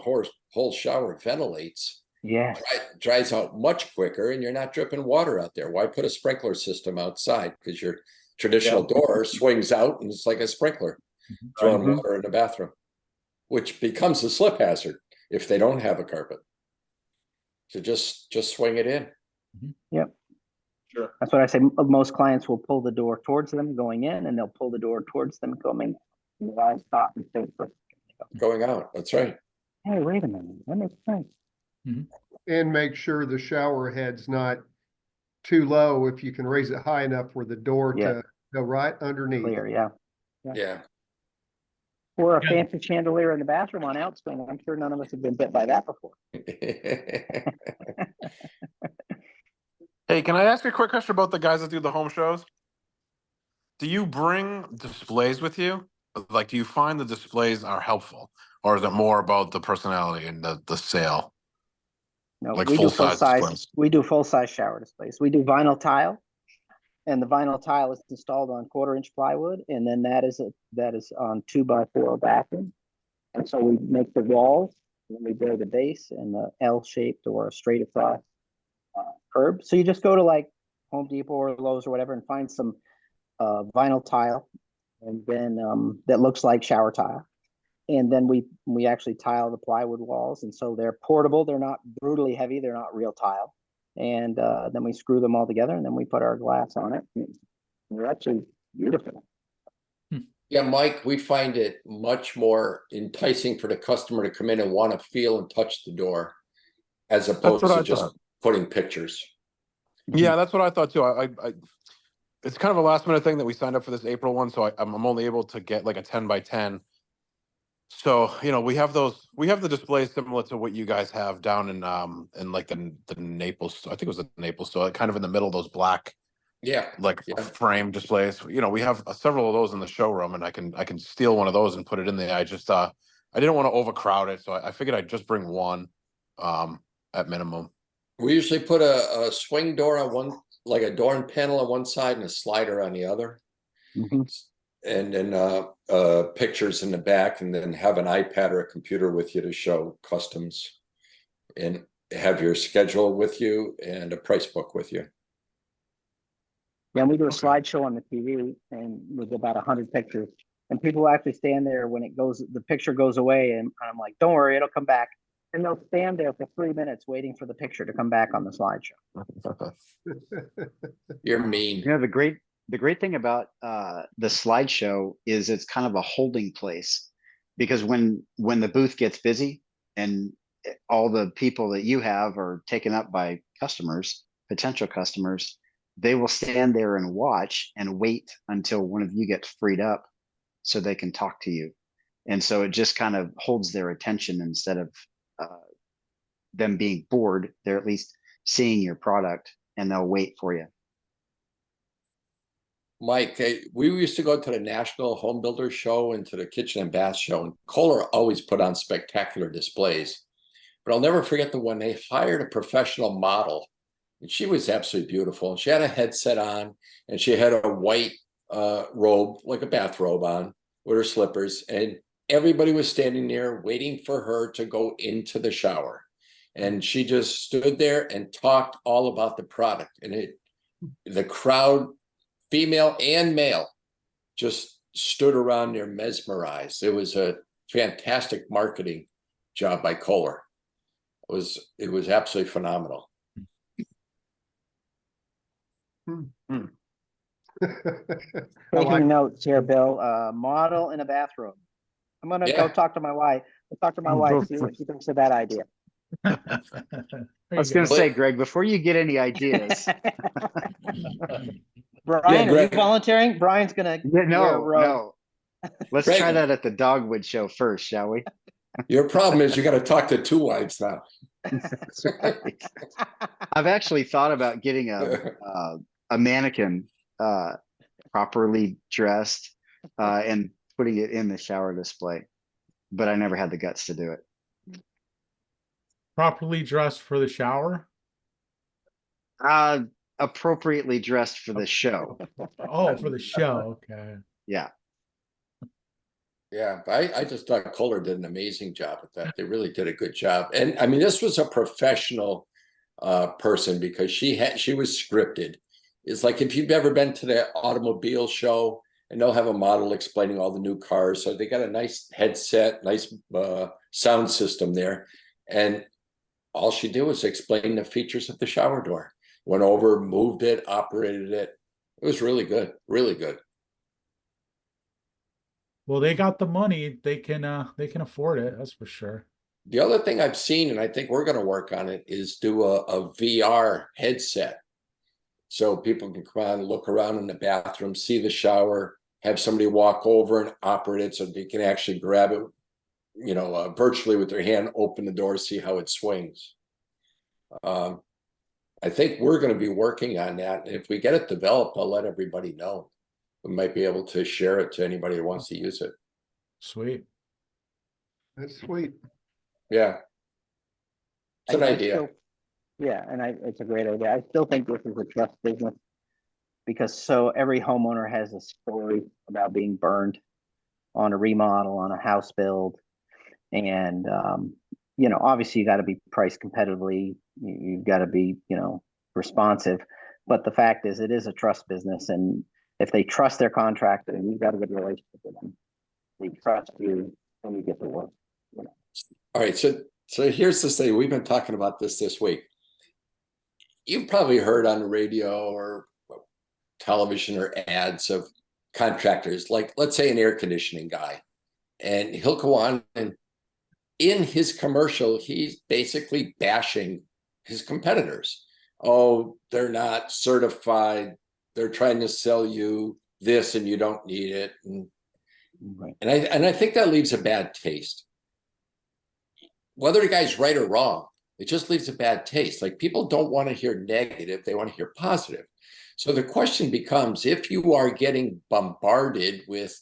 whole shower ventilates, Yeah, dries out much quicker, and you're not dripping water out there. Why put a sprinkler system outside? Because your traditional door swings out and it's like a sprinkler throwing Mhm. water in the bathroom, which becomes a slip hazard if they don't have a carpet. So just swing it in. Yep. Sure. That's what I say. Most clients will pull the door towards them going in, and they'll pull the door towards them coming. And the eyes stop and think, Going out. That's right. "Hey, wait a minute, that makes sense." And make sure the shower head's not too low. If you can raise it high enough for the door Yeah. to go right underneath. Clear, yeah. Yeah. Or a Yeah. fancy chandelier in the bathroom on outswing. I'm sure none of us have been bit by that before. Hey, can I ask a quick question about the guys that do the home shows? Do you bring displays with you? Like, do you find the displays are helpful, or is it more about the personality and the sale? No, Like we do full-size full-size. displays. We do full-size shower displays. We do vinyl tile, and the vinyl tile is installed on 1/4-inch plywood, and then that is on 2x4 backing. And so we make the walls, and we build the base in the L-shaped or a straight across curb. So you just go to like Home Depot or Lowe's or whatever and find some vinyl tile, and then that looks like shower tile. And then we actually tile the plywood walls, and so they're portable. They're not brutally heavy. They're not real tile. And then we screw them all together, and then we put our glass on it. They're actually beautiful. Yeah, Mike, we find it much more enticing for the customer to come in and want to feel and touch the door as opposed what to I just thought. putting pictures. Yeah, that's what I thought too. I it's kind of a last minute thing that we signed up for this April one, so I'm only able to get like a 10x10. So we have the displays similar to what you guys have down in like the Naples. I think it was the Naples store, kind of in the middle of those black Yeah. like Yeah. frame displays. We have several of those in the showroom, and I can steal one of those and put it in there. I just I didn't want to overcrowd it, so I figured I'd just bring one at minimum. We usually put a swing door on one, like a door and panel on one side and a slider on the other. Mhm. And then pictures in the back, and then have an iPad or a computer with you to show customs, and have your schedule with you and a price book with you. Yeah, and we do a slideshow on the TV, and with about 100 pictures, and people actually stand there when the picture goes away, and I'm like, "Don't worry, it'll come back." And they'll stand there for 3 minutes waiting for the picture to come back on the slideshow. You're mean. You know, the great thing about the slideshow is it's kind of a holding place, because when the booth gets busy and all the people that you have are taken up by customers, potential customers, they will stand there and watch and wait until one of you gets freed up so they can talk to you. And so it just kind of holds their attention instead of them being bored. They're at least seeing your product and they'll wait for you. Mike, we used to go to the National Home Builder Show and to the Kitchen and Bath Show, and Kohler always put on spectacular displays. But I'll never forget the one they hired a professional model, and she was absolutely beautiful. And she had a headset on, and she had a white robe, like a bathrobe on, with her slippers. And everybody was standing there waiting for her to go into the shower. And she just stood there and talked all about the product. And the crowd, female and male, just stood around there mesmerized. It was a fantastic marketing job by Kohler. It was absolutely phenomenal. Taking notes here, Bill. Model in a bathrobe. I'm gonna go talk to my wife. I'll talk to my wife, see what she thinks of that idea. I was going to say, Greg, before you get any ideas. Brian, are you Greg. volunteering? Brian's gonna. No. Let's Greg. try that at the Dogwood show first, shall we? Your problem is you got to talk to two wives now. That's right. I've actually thought about getting a mannequin properly dressed and putting it in the shower display, but I never had the guts to do it. Properly dressed for the shower? Appropriately dressed for the show. Oh, for the show. Okay. Yeah. Yeah, I just thought Kohler did an amazing job at that. They really did a good job. And I mean, this was a professional person, because she was scripted. It's like if you've ever been to the automobile show, and they'll have a model explaining all the new cars. So they got a nice headset, nice sound system there. And all she did was explain the features of the shower door. Went over, moved it, operated it. It was really good, really good. Well, they got the money. They can afford it. That's for sure. The other thing I've seen, and I think we're going to work on it, is do a VR headset. So people can come out and look around in the bathroom, see the shower, have somebody walk over and operate it so they can actually grab it, virtually with their hand, open the door, see how it swings. I think we're going to be working on that. And if we get it developed, I'll let everybody know. We might be able to share it to anybody who wants to use it. Sweet. That's sweet. Yeah. It's an idea. It's a great idea. I still think this is a trust business, because every homeowner has a story about being burned on a remodel, on a house build. And, obviously you got to be priced competitively. You've got to be, responsive. But the fact is, it is a trust business. And if they trust their contractor, and you've got a good relationship with them, they trust you, and you get the work. All right. So here's the thing. We've been talking about this week. You've probably heard on the radio or television or ads of contractors, like let's say an air conditioning guy, and he'll go on, and in his commercial, he's basically bashing his competitors. Oh, they're not certified. They're trying to sell you this and you don't need it. And I think that leaves a bad taste. Whether the guy's right or wrong, it just leaves a bad taste. Like, people don't want to hear negative, they want to hear positive. So the question becomes, if you are getting bombarded with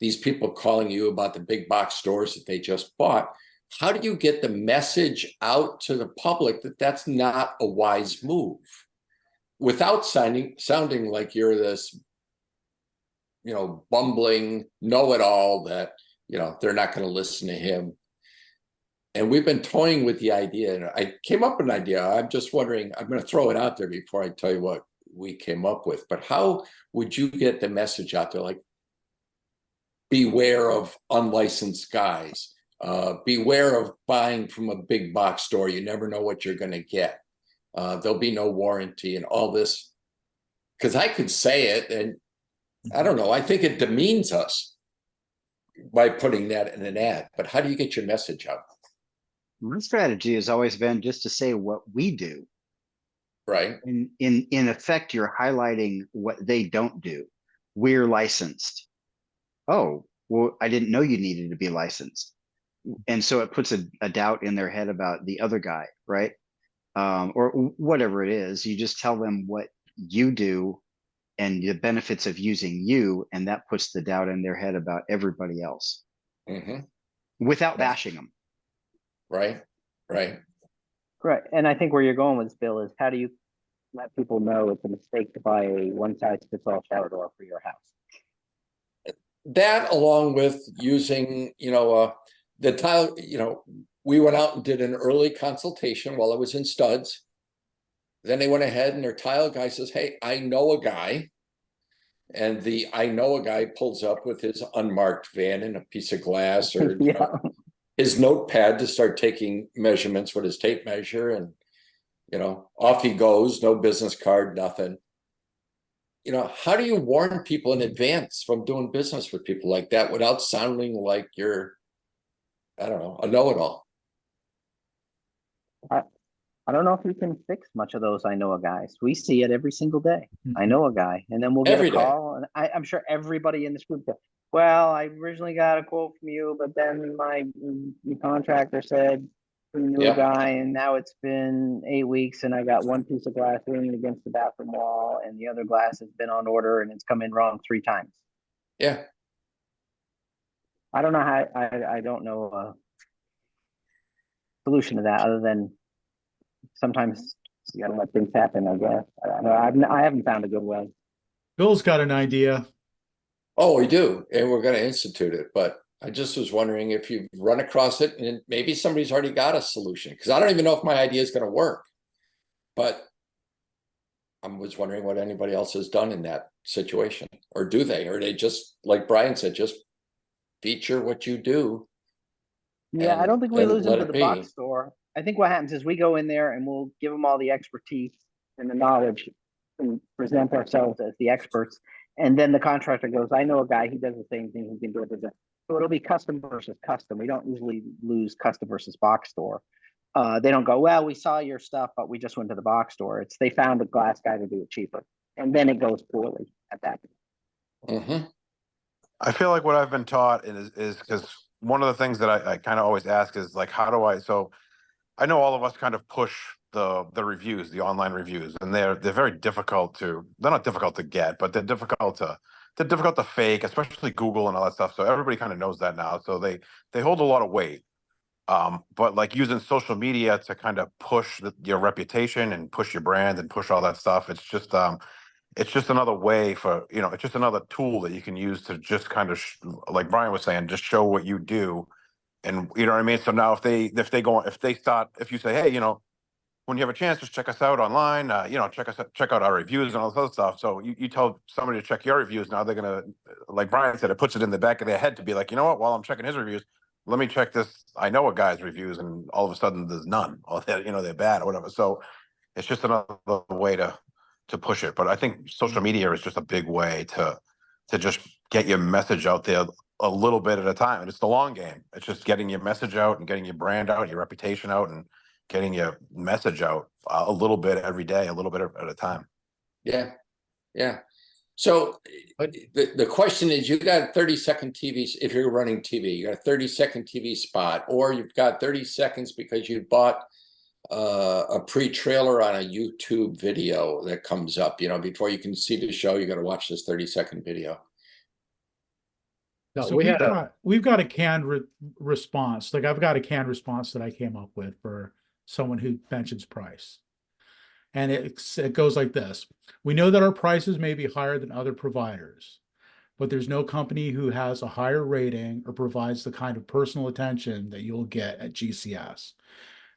these people calling you about the big box stores that they just bought, how do you get the message out to the public that that's not a wise move without sounding like you're this, bumbling know-it-all that, they're not going to listen to him. And we've been toying with the idea, and I came up with an idea. I'm just wondering, I'm going to throw it out there before I tell you what we came up with, but how would you get the message out there? Like, beware of unlicensed guys. Beware of buying from a big box store. You never know what you're going to get. There'll be no warranty and all this. Because I could say it, and I don't know, I think it demeans us by putting that in an ad. But how do you get your message out? My strategy has always been just to say what we do. Right. In effect, you're highlighting what they don't do. We're licensed. Oh, well, I didn't know you needed to be licensed. And so it puts a doubt in their head about the other guy, right? Or whatever it is. You just tell them what you do and the benefits of using you, and that puts the doubt in their head about everybody else without bashing them. Right. Right. Right. And I think where you're going with this, Bill, is how do you let people know it's a mistake to buy a one-size-fits-all shower door for your house? That, along with using, the tile, we went out and did an early consultation while I was in studs. Then they went ahead and their tile guy says, hey, I know a guy. And the I know a guy pulls up with his unmarked van and a piece of glass or his notepad to start taking measurements with his tape measure. And, off he goes, no business card, nothing. How do you warn people in advance from doing business with people like that without sounding like you're, I don't know, a know-it-all? I don't know if you can fix much of those I know a guys. We see it every single day. I know a guy, and then we'll get Every a day. call, and I'm sure everybody in this group goes, well, I originally got a quote from you, but then my contractor said we knew a guy, and now it's been 8 weeks, and I got one piece of glass leaning against the bathroom wall, and the other glass has been on order, and it's come in wrong 3 times. Yeah. I don't know how. I don't know a solution to that other than sometimes you gotta let things happen, I guess. I don't know. I haven't found a good way. Bill's got an idea. Oh, we do. And we're going to institute it. But I just was wondering if you've run across it and maybe somebody's already got a solution. Because I don't even know if my idea is going to work. But I was wondering what anybody else has done in that situation. Or do they? Or they just, like Brian said, just feature what you do. Yeah, I don't think we lose let them to it the be. box store. I think what happens is we go in there and we'll give them all the expertise and the knowledge and present ourselves as the experts. And then the contractor goes, I know a guy, he does the same thing, he can do it. So it'll be custom versus custom. We don't usually lose custom versus box store. They don't go, well, we saw your stuff, but we just went to the box store. It's they found a glass guy to do it cheaper. And then it goes poorly at that point. I feel like what I've been taught is because one of the things that I kind of always ask is like, how do I, so I know all of us kind of push the reviews, the online reviews, and they're very difficult to, they're not difficult to get, but they're difficult to fake, especially Google and all that stuff. So everybody kind of knows that now. So they hold a lot of weight. But like using social media to kind of push your reputation and push your brand and push all that stuff, it's just another way for, it's just another tool that you can use to just kind of like Brian was saying, just show what you do. And you know what I mean? So now if you say, hey, when you have a chance, just check us out online, check out our reviews and all this other stuff. So you tell somebody to check your reviews. Now they're going to, like Brian said, it puts it in the back of their head to be like, you know what, while I'm checking his reviews, let me check this. I know a guy's reviews, and all of a sudden there's none, or they're bad or whatever. So it's just another way to push it. But I think social media is just a big way to just get your message out there a little bit at a time. And it's the long game. It's just getting your message out and getting your brand out, your reputation out, and getting your message out a little bit every day, a little bit at a time. Yeah. Yeah. So the question is, you got a 30-second TV, if you're running TV, you got a 30-second TV spot, or you've got 30 seconds because you bought a pre-trailer on a YouTube video that comes up, before you can see the show, you got to watch this 30-second video. No, So we've got a canned response. Like I've got a canned response that I came up with for someone who mentions price. And it goes like this. We know that our prices may be higher than other providers, but there's no company who has a higher rating or provides the kind of personal attention that you'll get at GCS.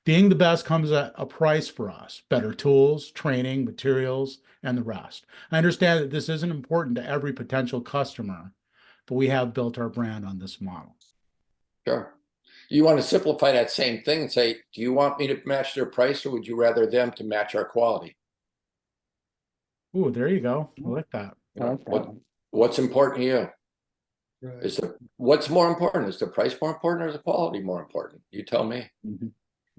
Being the best comes at a price for us, better tools, training, materials, and the rest. I understand that this isn't important to every potential customer, but we have built our brand on this model. Sure. You want to simplify that same thing and say, do you want me to match their price or would you rather them to match our quality? Ooh, there you go. I like that. You I know, like that one. what's important to you? Right. What's more important? Is the price more important or is the quality more important? You tell me. Mhm.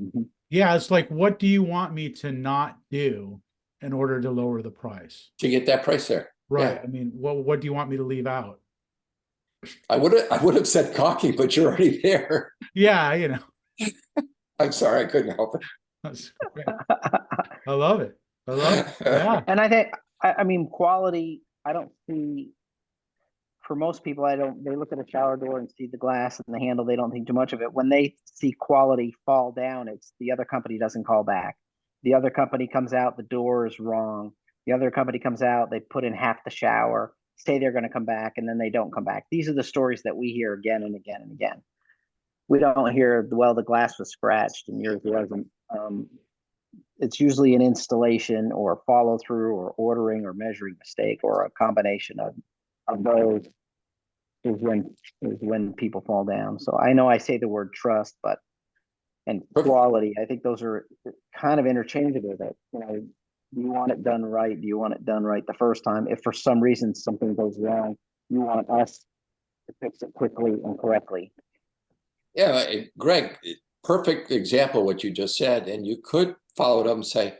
Mhm. Yeah, it's like, what do you want me to not do in order to lower the price? To get that price there. Right. Yeah. I mean, what do you want me to leave out? I would have said cocky, but you're already there. Yeah, you know. I'm sorry, I couldn't help That's great. I love it. I love it. it. Yeah. And I think, I mean, quality, I don't see, for most people, they look at a shower door and see the glass and the handle, they don't think too much of it. When they see quality fall down, it's the other company doesn't call back. The other company comes out, the door is wrong. The other company comes out, they put in half the shower, say they're going to come back, and then they don't come back. These are the stories that we hear again and again and again. We don't hear, well, the glass was scratched and yours wasn't. It's usually an installation or follow through or ordering or measuring mistake or a combination of those is when people fall down. So I know I say the word trust, but and quality, I think those are kind of interchangeable. That, you know, do you want it done right? Do you want it done right the first time? If for some reason something goes wrong, you want us to fix it quickly and correctly. Yeah, Greg, perfect example of what you just said. And you could follow it up and say,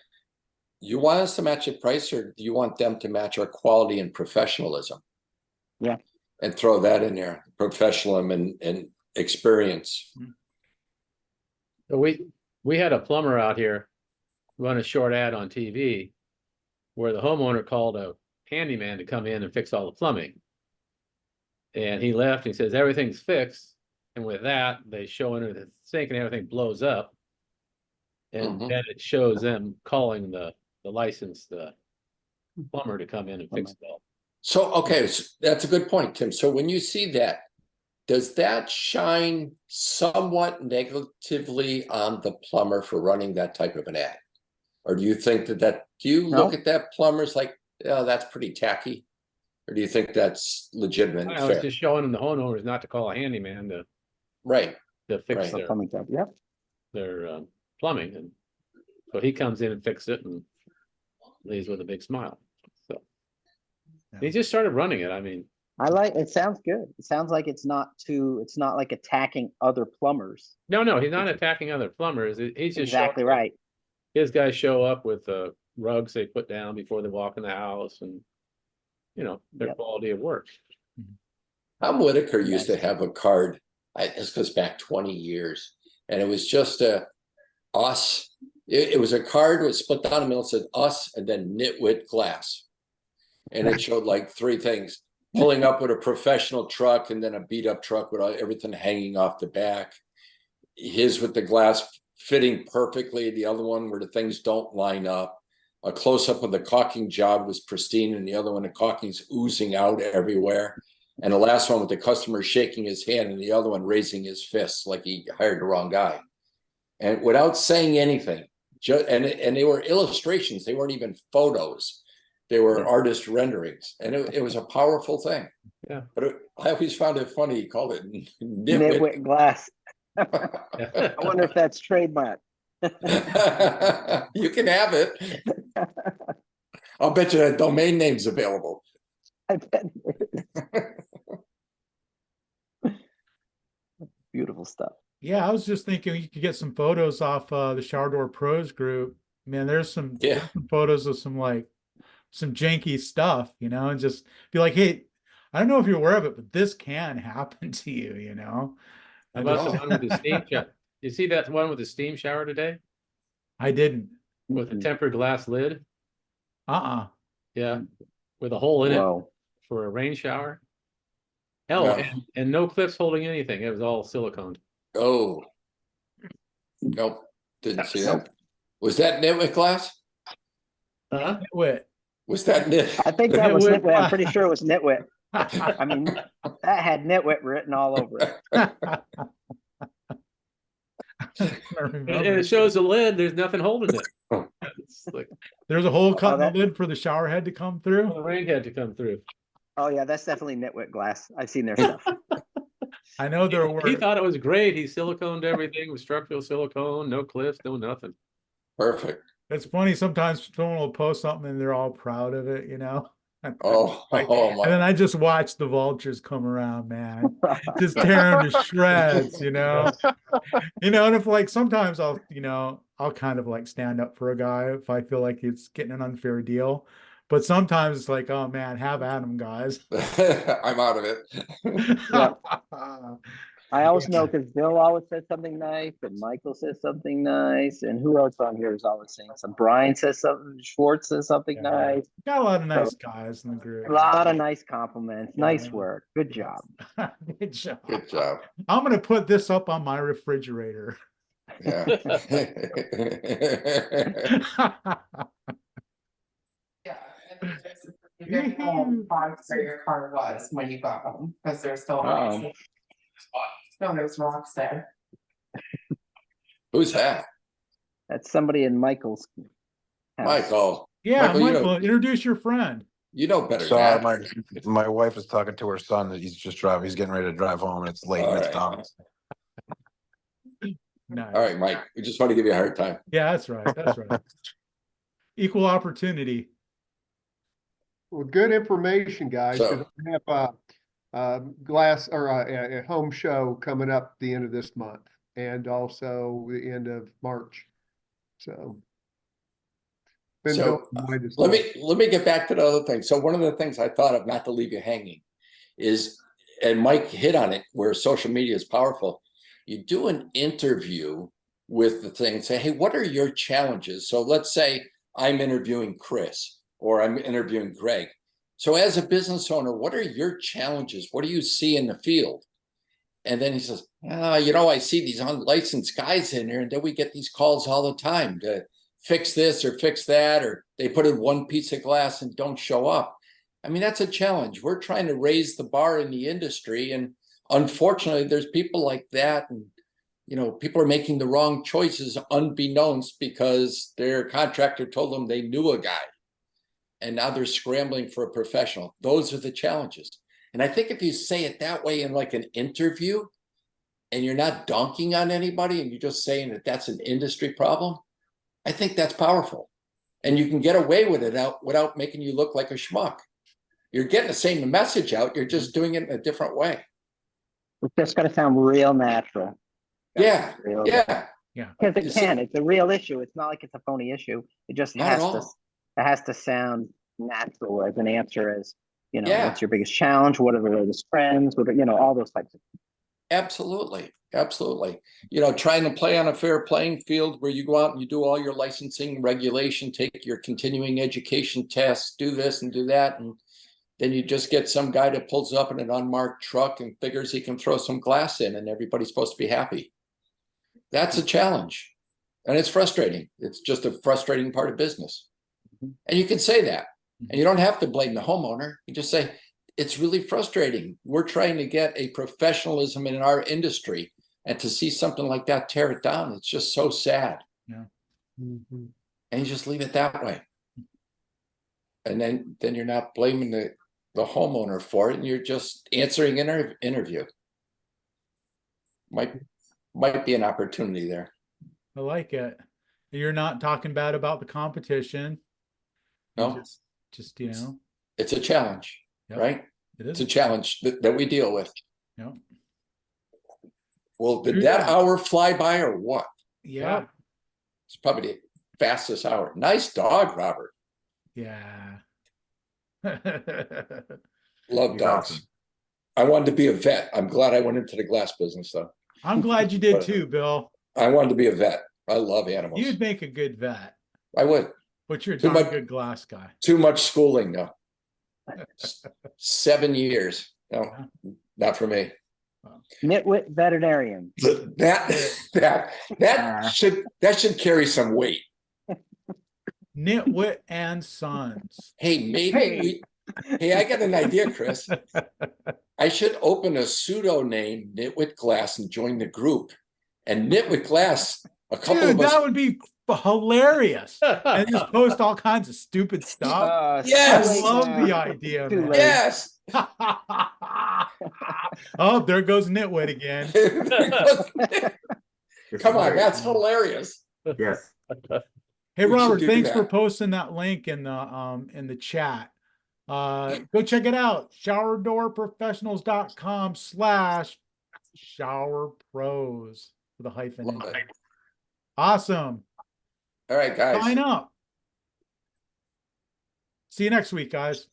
you want us to match the price or do you want them to match our quality and professionalism? Yeah. And throw that in there, professionalism and experience. So we had a plumber out here run a short ad on TV where the homeowner called a handyman to come in and fix all the plumbing. And he left, he says, everything's fixed. And with that, they show under the sink and everything blows up. And then it shows them calling the licensed plumber to come in and fix it all. So, okay, so that's a good point, Tim. So when you see that, does that shine somewhat negatively on the plumber for running that type of an ad? Or do you think do you look at that plumber's like, oh, that's pretty tacky? Or do you think that's legitimate and I was fair? just showing them the homeowners not to call a handyman to Right. fix Right. Plumbing job. Yep. their plumbing. And so he comes in and fixes it and leaves with a big smile. So he just started running it. I mean, I like it. Sounds good. It sounds like it's not like attacking other plumbers. no, he's not attacking other plumbers. He's just Exactly showing right. his guys show up with rugs they put down before they walk in the house and, you know, their quality of work. Tom Whitaker used to have a card. This goes back 20 years. And it was just us. It was a card with split down the middle. It said us and then nitwit glass. And it showed like three things: pulling up with a professional truck and then a beat up truck with everything hanging off the back. His with the glass fitting perfectly. The other one where the things don't line up. A close up of the caulking job was pristine, and the other one, the caulking's oozing out everywhere. And the last one with the customer shaking his hand and the other one raising his fists like he hired the wrong guy. And without saying anything, and they were illustrations. They weren't even photos. They were artist renderings. And it was a powerful thing. Yeah. But I always found it funny. He called it Nitwit glass. I wonder if that's trademark. You can have it. I'll bet you that domain name's available. I bet. Beautiful stuff. Yeah, I was just thinking you could get some photos off the Shower Door Pros group. Man, there's some photos of some janky stuff, you know, and just be like, hey, I don't know if you're aware of it, but this can happen to you, you know. How about the one with the steam shower? You see that one with the steam shower today? I didn't. With a tempered glass lid? Yeah. With a hole in it for a rain shower. Hell, and no clips holding anything. It was all silicone. Oh. Nope. Didn't see that. Was that nitwit glass? Nitwit. Was that nit? I think that was nitwit. I'm pretty sure it was nitwit. I mean, that had nitwit written all over it. And it shows the lid. There's nothing holding it. It's like, there's a hole cut in the lid for the shower head to come through. The rain head to come through. Oh yeah, that's definitely nitwit glass. I've seen their stuff. I know there were. He thought it was great. He siliconed everything with structural silicone, no cliffs, no nothing. Perfect. It's funny, sometimes someone will post something and they're all proud of it, you know? Oh, oh And then my. I just watch the vultures come around, man. Just tear them to shreds, you know? You know, and if like sometimes I'll, you know, I'll kind of like stand up for a guy if I feel like it's getting an unfair deal. But sometimes it's like, oh man, have at them, guys. I'm out of it. Yeah. I always know because Bill always says something nice, and Michael says something nice, and who else on here is always saying something? Brian says something, Schwartz says something Yeah. nice. Got a lot of nice So, guys in the group. a lot of nice compliments. Nice Yeah. work. Good job. Good job. Good job. I'm gonna put this up on my refrigerator. Yeah. Yeah, and just you didn't know how where your car was when you got home, because there's still rocks. No, there's rocks there. Who's that? That's somebody in Michael's house. Michael. Yeah, Michael, Michael, introduce your friend. You know better So than my that. my wife is talking to her son that he's just driving. He's getting ready to drive home, and it's late. All And it's right. Thomas. Nice. All right, Mike. We just want to give you a hard time. Yeah, that's right. That's right. Equal opportunity. Well, good information, guys, because So- I have glass or a home show coming up the end of this month and also the end of March. So. been So, helping mind as let well. me get back to the other thing. So one of the things I thought of, not to leave you hanging, is, and Mike hit on it, where social media is powerful. You do an interview with the thing, say, hey, what are your challenges? So let's say I'm interviewing Chris or I'm interviewing Greg. So as a business owner, what are your challenges? What do you see in the field? And then he says, you know, I see these unlicensed guys in here, and then we get these calls all the time to fix this or fix that, or they put in one piece of glass and don't show up. I mean, that's a challenge. We're trying to raise the bar in the industry. And unfortunately, there's people like that. And, you know, people are making the wrong choices unbeknownst because their contractor told them they knew a guy. And now they're scrambling for a professional. Those are the challenges. And I think if you say it that way in like an interview, and you're not dunking on anybody and you're just saying that that's an industry problem, I think that's powerful. And you can get away with it without making you look like a schmuck. You're getting the same message out, you're just doing it in a different way. It's just got to sound real natural. Yeah, Real yeah. Because it You can. see- It's a real issue. It's not like it's a phony issue. It just Not at has to. all. It has to sound natural as an answer. As you know, Yeah. what's your biggest challenge? What are the latest trends? What are, you know, all those types of. Absolutely. Absolutely. You know, trying to play on a fair playing field where you go out and you do all your licensing regulation, take your continuing education tests, do this and do that. And then you just get some guy that pulls up in an unmarked truck and figures he can throw some glass in and everybody's supposed to be happy. That's a challenge. And it's frustrating. It's just a frustrating part of business. And you can say that. And you don't have to blame the homeowner. You just say, it's really frustrating. We're trying to get a professionalism in our industry, and to see something like that tear it down, it's just so sad. Yeah. And you just leave it that way. And then you're not blaming the homeowner for it, and you're just answering an interview. Might be an opportunity there. I like it. You're not talking bad about the competition. You No, just you know, it's a challenge, Yep. right? it It's is. a challenge that we deal with. Yep. Well, did True that that. hour fly by or what? Yeah. It's probably the fastest hour. Nice dog, Robert. Yeah. Love He's dogs. awesome. I wanted to be a vet. I'm glad I went into the glass business, though. I'm glad you did too, Bill. I wanted to be a vet. I love animals. You'd make a good vet, I would. but you're a Too darn much- good glass guy. Too much schooling, though. 7 years. No, not for me. Nitwit veterinarian. That should carry some weight. Nitwit and Sons. Hey, maybe hey, I got an idea, Chris. I should open a pseudo name, Nitwit Glass, and join the group. And Nitwit Glass, a couple Dude, of us, that would be hilarious. And just post all kinds of stupid stuff. Yes. I love the now. idea, Too man. late. Yes. Oh, there goes Nitwit again. Come on, that's hilarious. Yes. Hey, We should Robert, do thanks for that. posting that link in the chat. Go check it out. showerdoorprofessionals.com/showerpros with a hyphen in Love there. it. Awesome. All right, guys. Sign up. See you next week, guys.